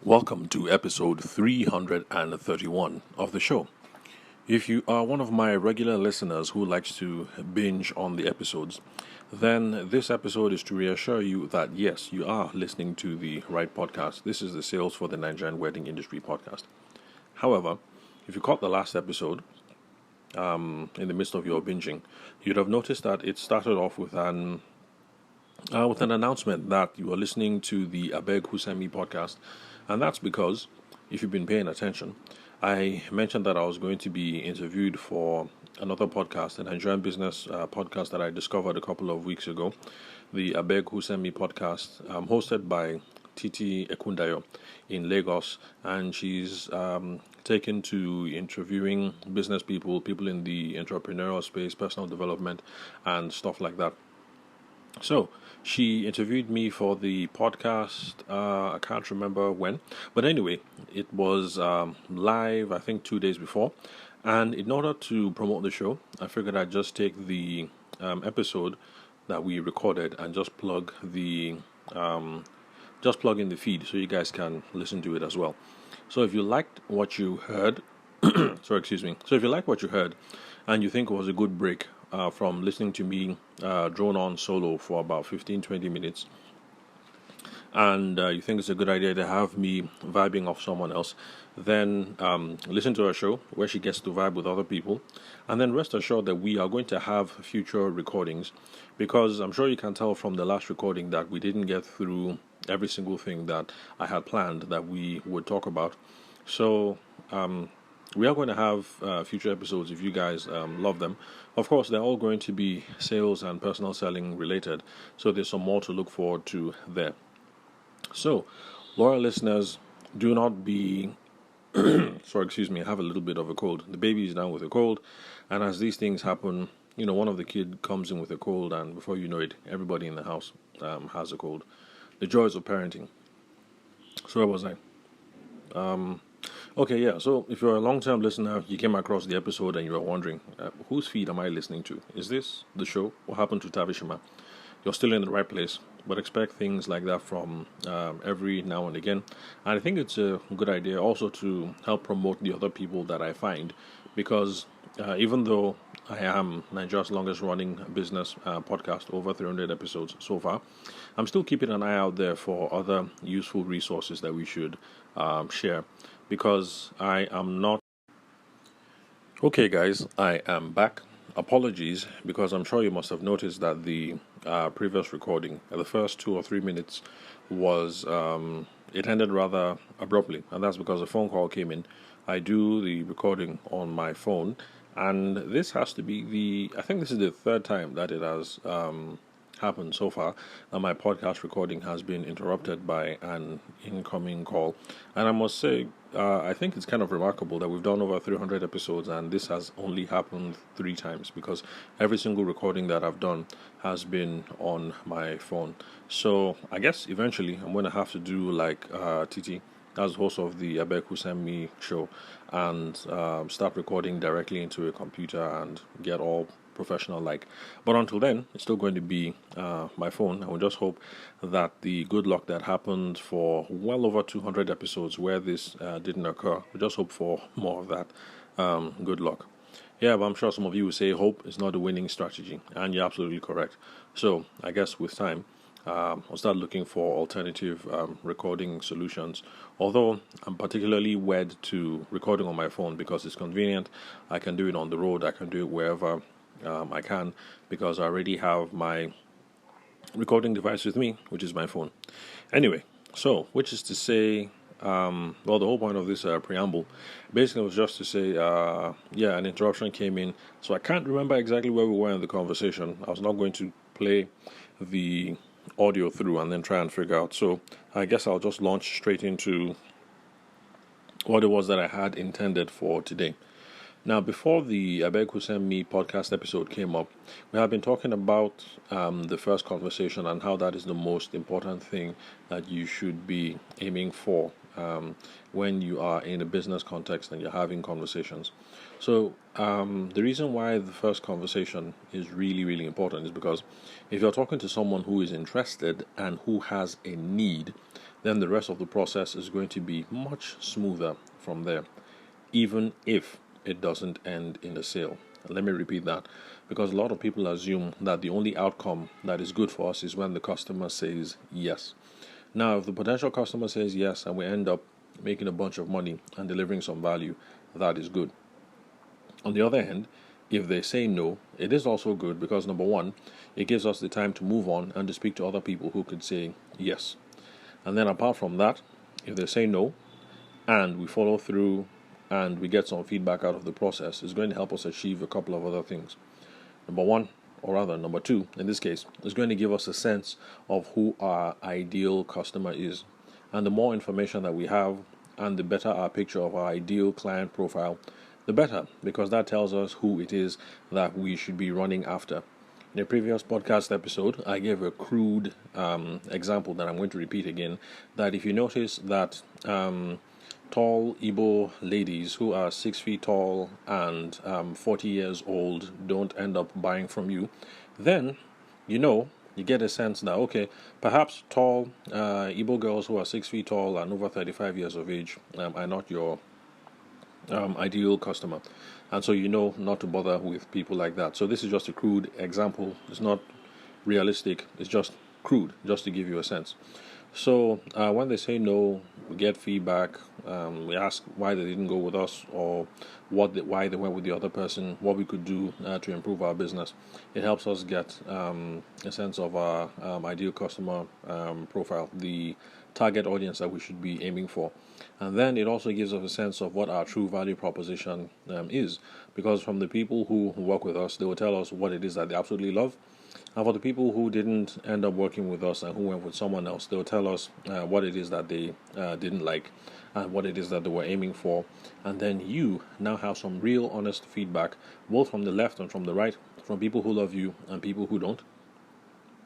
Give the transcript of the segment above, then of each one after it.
Welcome to episode 331 of the show. If you are one of my regular listeners who likes to binge on the episodes, then this episode is to reassure you that yes, you are listening to the right podcast. This is the Sales for the Nigerian Wedding Industry podcast. However, if you caught the last episode in the midst of your binging, you'd have noticed that it started off with an announcement that you are listening to the Abeg Who Sent Me podcast. And that's because, if you've been paying attention, I mentioned that I was going to be interviewed for another podcast, a Nigerian business podcast that I discovered a couple of weeks ago, the Abeg Who Sent Me podcast, hosted by Titi Ekundayo in Lagos. And she's taken to interviewing business people in the entrepreneurial space, personal development, and stuff like that. So she interviewed me for the podcast. I can't remember when, but anyway, it was live, I think 2 days before. And in order to promote the show, I figured I'd just take the episode that we recorded and just plug in the feed so you guys can listen to it as well. So if you liked what you heard, So if you like what you heard, and you think it was a good break from listening to me drone on solo for about 15-20 minutes, and you think it's a good idea to have me vibing off someone else, then listen to her show where she gets to vibe with other people. And then rest assured that we are going to have future recordings, because I'm sure you can tell from the last recording that we didn't get through every single thing that I had planned that we would talk about. So we are going to have future episodes if you guys love them. Of course, they're all going to be sales and personal selling related, so there's some more to look forward to there. So, loyal listeners, do not be. Sorry, excuse me, I have a little bit of a cold. The baby is down with a cold, and as these things happen, one of the kid comes in with a cold, and before you know it, everybody in the house has a cold. The joys of parenting. So, where was I? Okay, yeah. So if you're a long-term listener, you came across the episode and you were wondering, whose feed am I listening to? Is this the show? What happened to Tavishima? You're still in the right place, but expect things like that from every now and again. And I think it's a good idea also to help promote the other people that I find, because even though I am Nigeria's longest running business podcast, over 300 episodes so far, I'm still keeping an eye out there for other useful resources that we should share, because I am not. Okay, guys, I am back. Apologies, because I'm sure you must have noticed that the previous recording, the first 2 or 3 minutes, was it ended rather abruptly, and that's because a phone call came in. I do the recording on my phone, and this has to be I think this is the third time that it has happened so far that my podcast recording has been interrupted by an incoming call. And I must say, I think it's kind of remarkable that we've done over 300 episodes and this has only happened 3 times, because every single recording that I've done has been on my phone. So I guess eventually I'm going to have to do like TT, as host of the Abeg Who Sent Me show, and start recording directly into a computer and get all professional like. But until then, it's still going to be my phone. I will just hope that the good luck that happened for well over 200 episodes where this didn't occur, we just hope for more of that good luck. Yeah, but I'm sure some of you will say hope is not a winning strategy, and you're absolutely correct. So I guess with time, I'll start looking for alternative recording solutions. Although I'm particularly wed to recording on my phone because it's convenient. I can do it on the road. I can do it wherever I can, because I already have my recording device with me, which is my phone. Anyway, so which is to say, the whole point of this preamble basically was just to say, an interruption came in, so I can't remember exactly where we were in the conversation. I was not going to play the audio through and then try and figure out. So I guess I'll just launch straight into what it was that I had intended for today. Now, before the Abeg Who Sent Me podcast episode came up, we have been talking about the first conversation and how that is the most important thing that you should be aiming for when you are in a business context and you're having conversations. So the reason why the first conversation is really, really important is because if you're talking to someone who is interested and who has a need, then the rest of the process is going to be much smoother from there, even if it doesn't end in a sale. And let me repeat that, because a lot of people assume that the only outcome that is good for us is when the customer says yes. Now, if the potential customer says yes and we end up making a bunch of money and delivering some value, that is good. On the other hand, if they say no, it is also good because, number one, it gives us the time to move on and to speak to other people who could say yes. And then apart from that, if they say no and we follow through and we get some feedback out of the process, it's going to help us achieve a couple of other things. Number one, or rather number two, in this case, is going to give us a sense of who our ideal customer is. And the more information that we have and the better our picture of our ideal client profile, the better, because that tells us who it is that we should be running after. In a previous podcast episode, I gave a crude example that I'm going to repeat again, that if you notice that tall Igbo ladies who are 6 feet tall and 40 years old don't end up buying from you, then you get a sense that, okay, perhaps tall Igbo girls who are 6 feet tall and over 35 years of age are not your ideal customer, and so not to bother with people like that. So this is just a crude example. It's not realistic. It's just crude, just to give you a sense. So when they say no, we get feedback. We ask why they didn't go with us, or why they went with the other person, what we could do to improve our business. It helps us get a sense of our ideal customer profile, the target audience that we should be aiming for. And then it also gives us a sense of what our true value proposition is, because from the people who work with us, they will tell us what it is that they absolutely love. And for the people who didn't end up working with us and who went with someone else, they'll tell us what it is that they didn't like and what it is that they were aiming for. And then you now have some real honest feedback, both from the left and from the right, from people who love you and people who don't.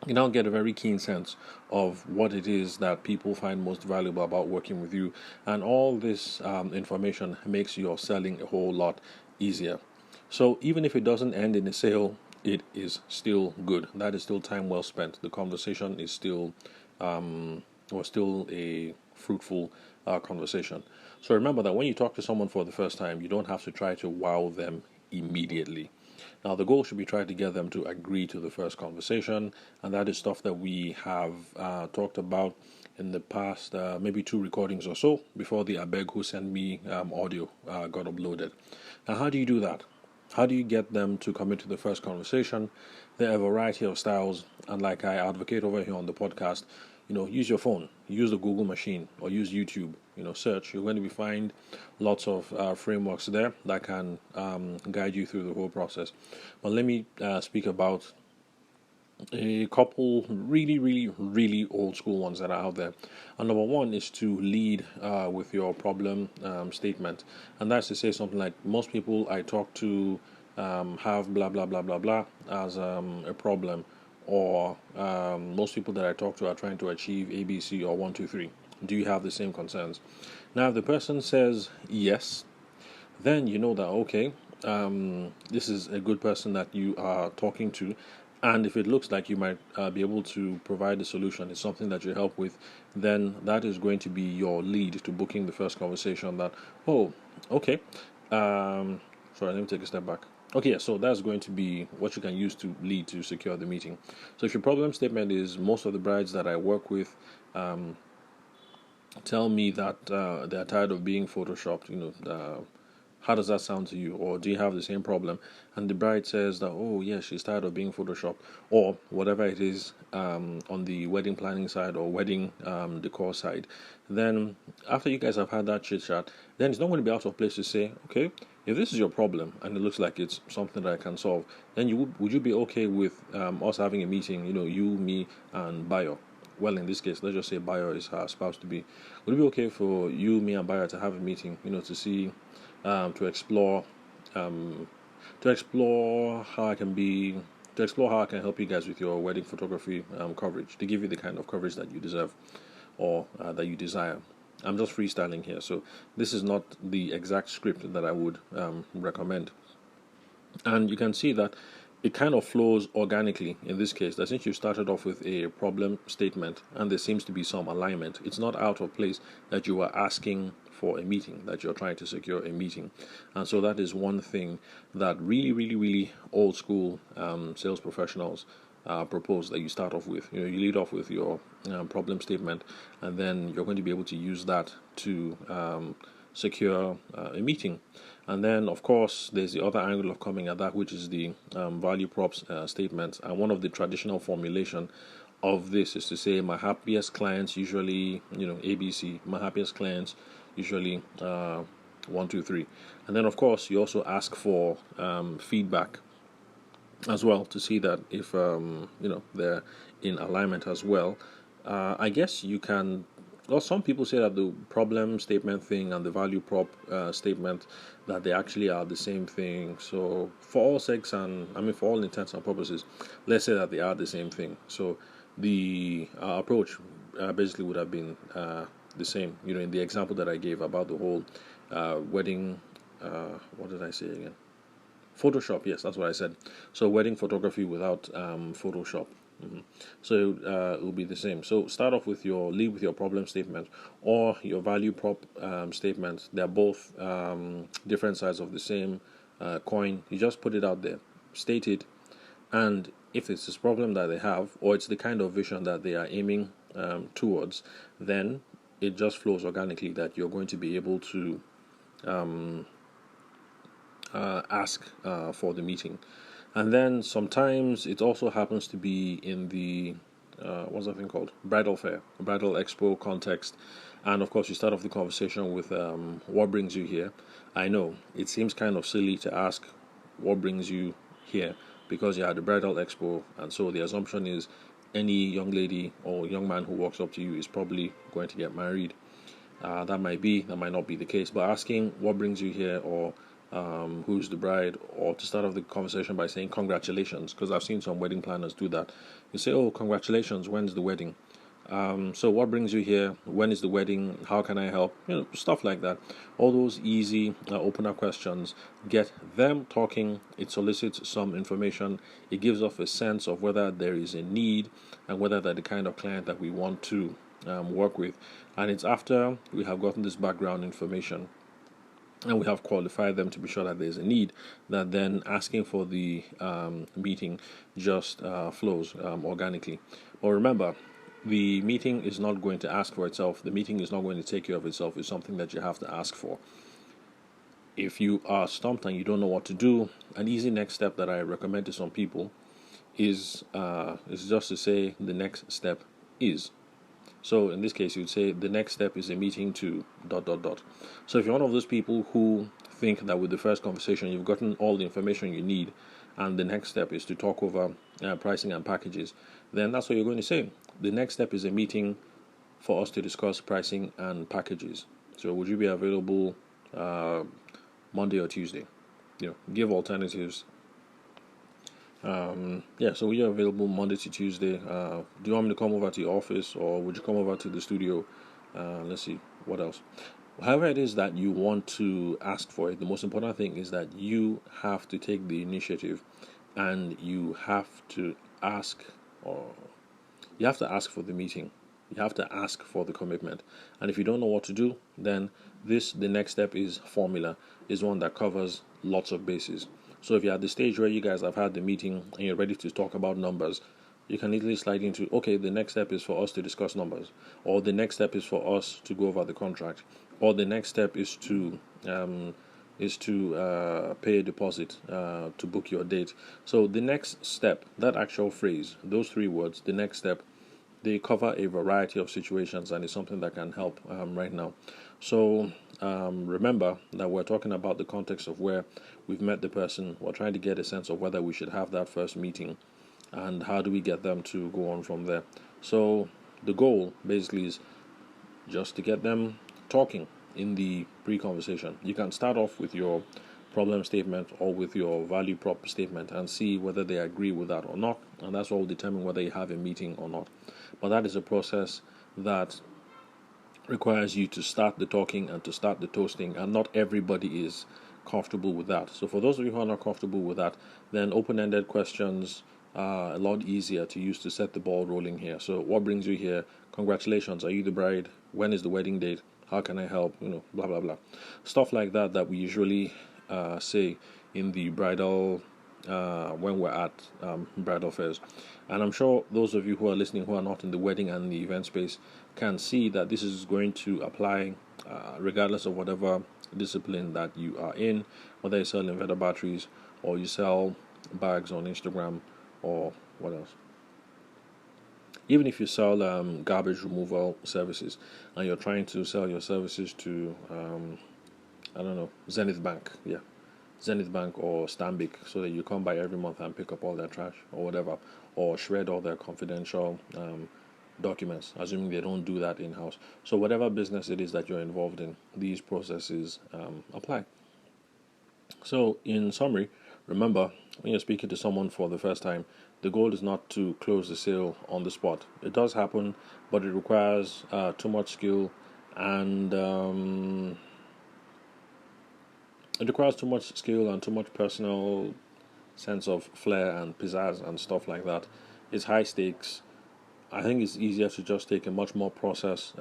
You now get a very keen sense of what it is that people find most valuable about working with you. And all this information makes your selling a whole lot easier. So even if it doesn't end in a sale, it is still good. That is still time well spent. The conversation is still a fruitful conversation. So remember that when you talk to someone for the first time, you don't have to try to wow them immediately. Now, the goal should be trying to get them to agree to the first conversation, and that is stuff that we have talked about in the past, maybe 2 recordings or so, before the Abeg who sent me audio got uploaded. Now, how do you do that? How do you get them to commit to the first conversation? There are a variety of styles, and like I advocate over here on the podcast, use your phone, use the Google machine, or use YouTube. Search. You're going to find lots of frameworks there that can guide you through the whole process. But let me speak about a couple really, really, really old school ones that are out there. And number one is to lead with your problem statement. And that's to say something like, most people I talk to have blah, blah, blah, blah, blah as a problem. Or most people that I talk to are trying to achieve ABC or 1, 2, 3. Do you have the same concerns? Now, if the person says yes, then you know that, okay, this is a good person that you are talking to. And if it looks like you might be able to provide a solution, it's something that you help with, then that is going to be your lead to booking the first conversation that, oh, okay. Sorry, let me take a step back. Okay, so that's going to be what you can use to lead to secure the meeting. So if your problem statement is, most of the brides that I work with tell me that they're tired of being photoshopped, how does that sound to you? Or do you have the same problem? And the bride says that, oh, yeah, she's tired of being photoshopped, or whatever it is on the wedding planning side or wedding decor side. Then after you guys have had that chit chat, then it's not going to be out of place to say, okay, if this is your problem and it looks like it's something that I can solve, then would you be okay with us having a meeting, you, me, and Bayo? Well, in this case, let's just say Bayo is her spouse to be. Would it be okay for you, me, and Bayo to have a meeting, to see, to explore how I can help you guys with your wedding photography coverage, to give you the kind of coverage that you deserve or that you desire. I'm just freestyling here, so this is not the exact script that I would recommend. And you can see that it kind of flows organically in this case. That since you started off with a problem statement and there seems to be some alignment, it's not out of place that you are asking for a meeting, that you're trying to secure a meeting. And so that is one thing that really, really, really old school sales professionals propose that you start off with. You lead off with your problem statement, and then you're going to be able to use that to secure a meeting. And then, of course, there's the other angle of coming at that, which is the value props statement. And one of the traditional formulation of this is to say, my happiest clients usually, ABC. My happiest clients usually 1, 2, 3. And then, of course, you also ask for feedback as well to see that if they're in alignment as well. I guess you can. Well, some people say that the problem statement thing and the value prop statement, that they actually are the same thing. So for all sakes for all intents and purposes, let's say that they are the same thing. So the approach basically would have been the same. In the example that I gave about the whole wedding. What did I say again? Photoshop, yes, that's what I said. So wedding photography without Photoshop. So it will be the same. So lead with your problem statement or your value prop statement. They're both different sides of the same coin. You just put it out there, state it, and if it's this problem that they have, or it's the kind of vision that they are aiming towards, then it just flows organically that you're going to be able to ask for the meeting. And then sometimes it also happens to be in the what's that thing called? Bridal fair, bridal expo context. And of course, you start off the conversation with what brings you here. I know it seems kind of silly to ask what brings you here because you're at the bridal expo, and so the assumption is any young lady or young man who walks up to you is probably going to get married. That might not be the case, but asking what brings you here or who's the bride, or to start off the conversation by saying congratulations, because I've seen some wedding planners do that. You say, oh, congratulations, when's the wedding? So what brings you here? When is the wedding? How can I help? Stuff like that. All those easy opener questions get them talking. It solicits some information. It gives off a sense of whether there is a need and whether they're the kind of client that we want to work with. And it's after we have gotten this background information and we have qualified them to be sure that there's a need, that then asking for the meeting just flows organically. But remember, the meeting is not going to ask for itself. The meeting is not going to take care of itself. It's something that you have to ask for. If you are stumped and you don't know what to do, an easy next step that I recommend to some people is just to say the next step is. So in this case, you'd say the next step is a meeting to ... So if you're one of those people who think that with the first conversation you've gotten all the information you need, and the next step is to talk over pricing and packages, then that's what you're going to say. The next step is a meeting for us to discuss pricing and packages. So would you be available Monday or Tuesday? Give alternatives. So we are available Monday to Tuesday. Do you want me to come over to your office, or would you come over to the studio? Let's see, what else? However it is that you want to ask for it, the most important thing is that you have to take the initiative, and you have to ask for the meeting. You have to ask for the commitment. And if you don't know what to do, then the next step is formula, is one that covers lots of bases. So if you're at the stage where you guys have had the meeting and you're ready to talk about numbers, you can easily slide into, okay, the next step is for us to discuss numbers, or the next step is for us to go over the contract, or the next step is to pay a deposit to book your date. So the next step, that actual phrase, those 3 words, the next step, they cover a variety of situations, and it's something that can help right now. So remember that we're talking about the context of where we've met the person. We're trying to get a sense of whether we should have that first meeting, and how do we get them to go on from there. So the goal basically is just to get them talking in the pre-conversation. You can start off with your problem statement or with your value prop statement and see whether they agree with that or not, and that's what will determine whether you have a meeting or not. But that is a process that requires you to start the talking and to start the toasting, and not everybody is comfortable with that. So for those of you who are not comfortable with that, then open-ended questions are a lot easier to use to set the ball rolling here. So what brings you here? Congratulations. Are you the bride? When is the wedding date? How can I help? Blah, blah, blah. Stuff like that we usually say in the bridal, when we're at bridal fairs. And I'm sure those of you who are listening who are not in the wedding and the event space can see that this is going to apply regardless of whatever discipline that you are in, whether you sell inverter batteries or you sell bags on Instagram or what else. Even if you sell garbage removal services and you're trying to sell your services to, I don't know, Zenith Bank, Zenith Bank or Stanbic, so that you come by every month and pick up all their trash or whatever, or shred all their confidential documents, assuming they don't do that in-house. So whatever business it is that you're involved in, these processes apply. So in summary, remember, when you're speaking to someone for the first time, the goal is not to close the sale on the spot. It does happen, but it requires too much skill, and too much personal sense of flair and pizzazz and stuff like that. It's high stakes. I think it's easier to just take a much more process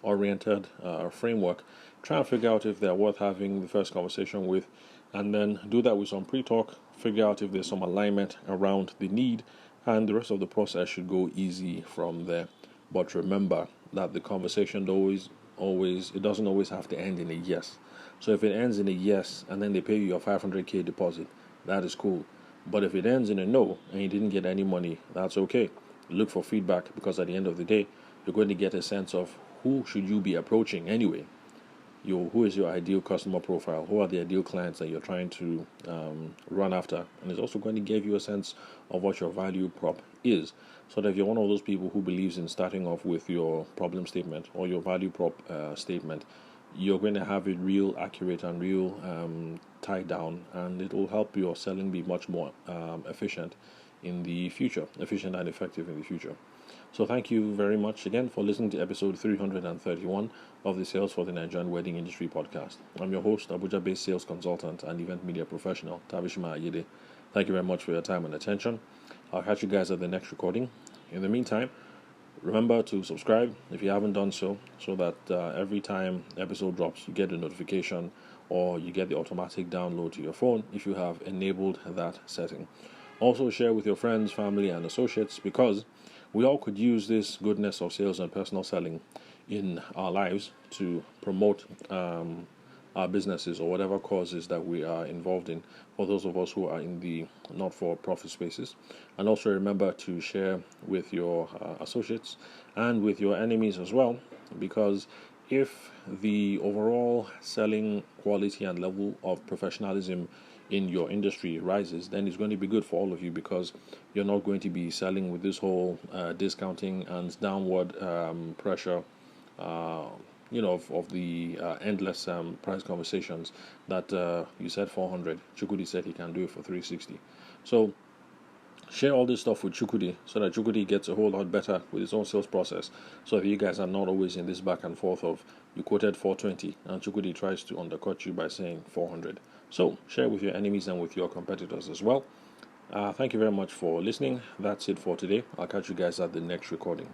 oriented framework, try and figure out if they're worth having the first conversation with, and then do that with some pre-talk, figure out if there's some alignment around the need, and the rest of the process should go easy from there. But remember that the conversation it doesn't always have to end in a yes. So if it ends in a yes and then they pay you your 500k deposit, that is cool. But if it ends in a no and you didn't get any money, that's okay. Look for feedback, because at the end of the day, you're going to get a sense of who should you be approaching anyway. Who is your ideal customer profile? Who are the ideal clients that you're trying to run after? And it's also going to give you a sense of what your value prop is. So that if you're one of those people who believes in starting off with your problem statement or your value prop statement, you're going to have it real accurate and real tied down, and it will help your selling be much more efficient and effective in the future. So thank you very much again for listening to episode 331 of the Sales for the Nigerian Wedding Industry podcast. I'm your host, Abuja-based sales consultant and event media professional, Tavishima Ayede. Thank you very much for your time and attention. I'll catch you guys at the next recording. In the meantime, remember to subscribe if you haven't done so that every time episode drops, you get a notification or you get the automatic download to your phone if you have enabled that setting. Also share with your friends, family, and associates, because we all could use this goodness of sales and personal selling in our lives to promote our businesses or whatever causes that we are involved in, for those of us who are in the not-for-profit spaces. And also remember to share with your associates and with your enemies as well, because if the overall selling quality and level of professionalism in your industry rises, then it's going to be good for all of you, because you're not going to be selling with this whole discounting and downward pressure of the endless price conversations that you said 400, Chukudi said he can do it for 360. So share all this stuff with Chukudi so that Chukudi gets a whole lot better with his own sales process. So if you guys are not always in this back and forth of you quoted 420 and Chukudi tries to undercut you by saying 400. So share with your enemies and with your competitors as well. Thank you very much for listening. That's it for today. I'll catch you guys at the next recording.